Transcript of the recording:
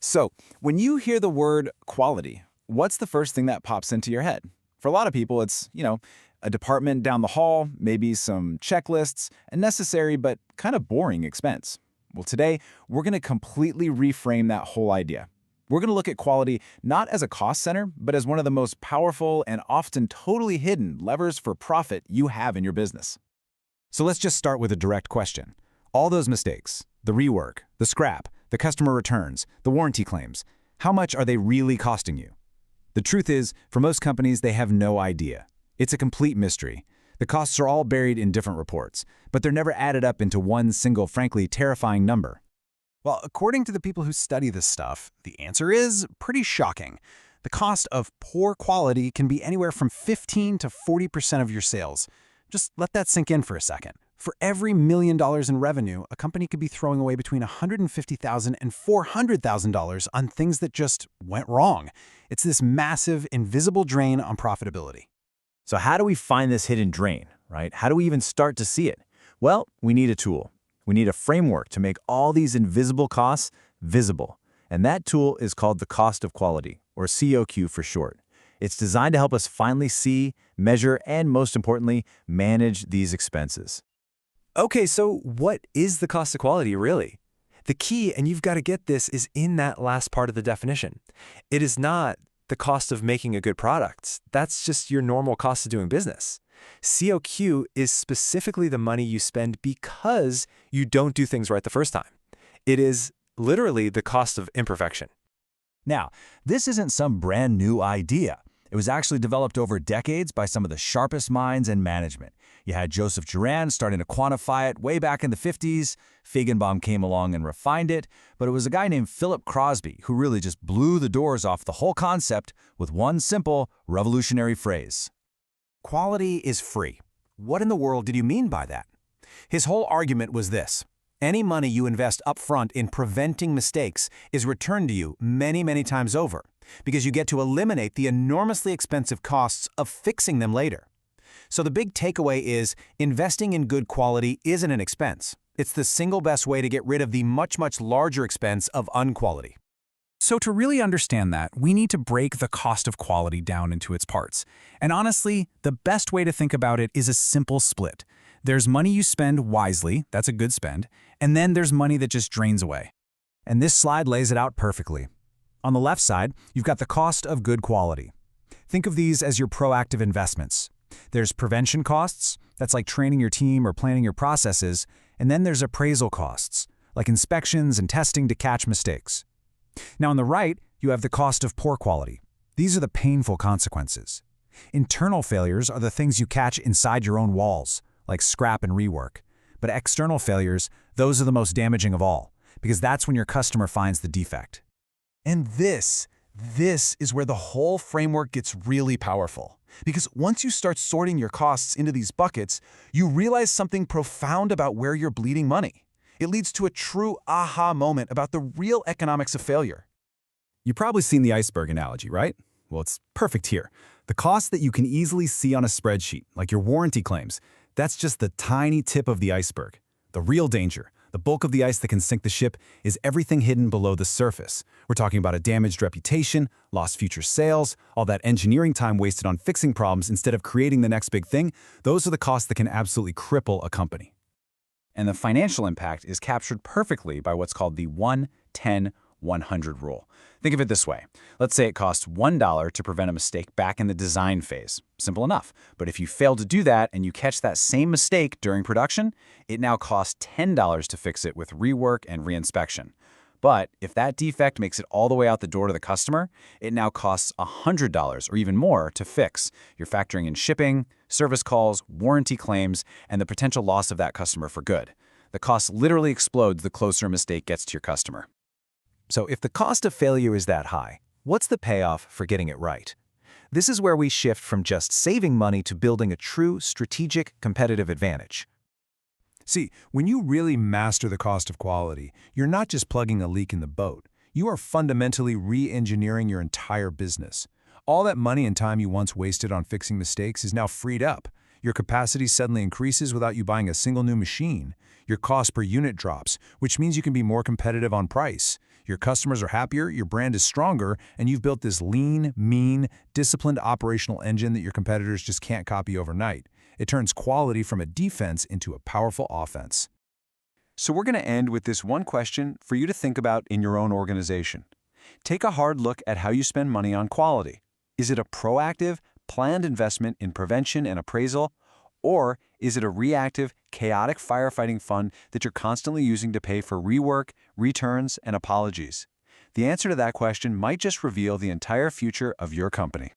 So, when you hear the word quality, what's the first thing that pops into your head? For a lot of people, it's, a department down the hall, maybe some checklists, a necessary but kind of boring expense. Well, today, we're going to completely reframe that whole idea. We're going to look at quality not as a cost center, but as one of the most powerful and often totally hidden levers for profit you have in your business. So let's just start with a direct question. All those mistakes, the rework, the scrap, the customer returns, the warranty claims, how much are they really costing you? The truth is, for most companies, they have no idea. It's a complete mystery. The costs are all buried in different reports, but they're never added up into one single, frankly, terrifying number. Well, according to the people who study this stuff, the answer is pretty shocking. The cost of poor quality can be anywhere from 15 to 40% of your sales. Just let that sink in for a second. For every $1 million in revenue, a company could be throwing away between $150,000 and $400,000 on things that just went wrong. It's this massive, invisible drain on profitability. So how do we find this hidden drain, right? How do we even start to see it? Well, we need a tool. We need a framework to make all these invisible costs visible. And that tool is called the cost of quality, or COQ for short. It's designed to help us finally see, measure, and most importantly, manage these expenses. Okay, so what is the cost of quality really? The key, and you've got to get this, is in that last part of the definition. It is not the cost of making a good product. That's just your normal cost of doing business. COQ is specifically the money you spend because you don't do things right the first time. It is literally the cost of imperfection. Now, this isn't some brand new idea. It was actually developed over decades by some of the sharpest minds in management. You had Joseph Juran starting to quantify it way back in the 50s. Feigenbaum came along and refined it, but it was a guy named Philip Crosby who really just blew the doors off the whole concept with one simple, revolutionary phrase. Quality is free. What in the world did you mean by that? His whole argument was this. Any money you invest upfront in preventing mistakes is returned to you many, many times over, because you get to eliminate the enormously expensive costs of fixing them later. So the big takeaway is investing in good quality isn't an expense. It's the single best way to get rid of the much, much larger expense of unquality. So to really understand that, we need to break the cost of quality down into its parts. And honestly, the best way to think about it is a simple split. There's money you spend wisely, that's a good spend, and then there's money that just drains away. And this slide lays it out perfectly. On the left side, you've got the cost of good quality. Think of these as your proactive investments. There's prevention costs, that's like training your team or planning your processes, and then there's appraisal costs, like inspections and testing to catch mistakes. Now on the right, you have the cost of poor quality. These are the painful consequences. Internal failures are the things you catch inside your own walls, like scrap and rework. But external failures, those are the most damaging of all, because that's when your customer finds the defect. And this is where the whole framework gets really powerful. Because once you start sorting your costs into these buckets, you realize something profound about where you're bleeding money. It leads to a true aha moment about the real economics of failure. You've probably seen the iceberg analogy, right? Well, it's perfect here. The cost that you can easily see on a spreadsheet, like your warranty claims, that's just the tiny tip of the iceberg. The real danger, the bulk of the ice that can sink the ship, is everything hidden below the surface. We're talking about a damaged reputation, lost future sales, all that engineering time wasted on fixing problems instead of creating the next big thing. Those are the costs that can absolutely cripple a company. And the financial impact is captured perfectly by what's called the 1-10-100 rule. Think of it this way. Let's say it costs $1 to prevent a mistake back in the design phase. Simple enough. But if you fail to do that and you catch that same mistake during production, it now costs $10 to fix it with rework and reinspection. But if that defect makes it all the way out the door to the customer, it now costs $100 or even more to fix. You're factoring in shipping, service calls, warranty claims, and the potential loss of that customer for good. The cost literally explodes the closer a mistake gets to your customer. So if the cost of failure is that high, what's the payoff for getting it right? This is where we shift from just saving money to building a true strategic competitive advantage. See, when you really master the cost of quality, you're not just plugging a leak in the boat. You are fundamentally re-engineering your entire business. All that money and time you once wasted on fixing mistakes is now freed up. Your capacity suddenly increases without you buying a single new machine. Your cost per unit drops, which means you can be more competitive on price. Your customers are happier, your brand is stronger, and you've built this lean, mean, disciplined operational engine that your competitors just can't copy overnight. It turns quality from a defense into a powerful offense. So we're going to end with this one question for you to think about in your own organization. Take a hard look at how you spend money on quality. Is it a proactive, planned investment in prevention and appraisal? Or is it a reactive, chaotic firefighting fund that you're constantly using to pay for rework, returns, and apologies? The answer to that question might just reveal the entire future of your company.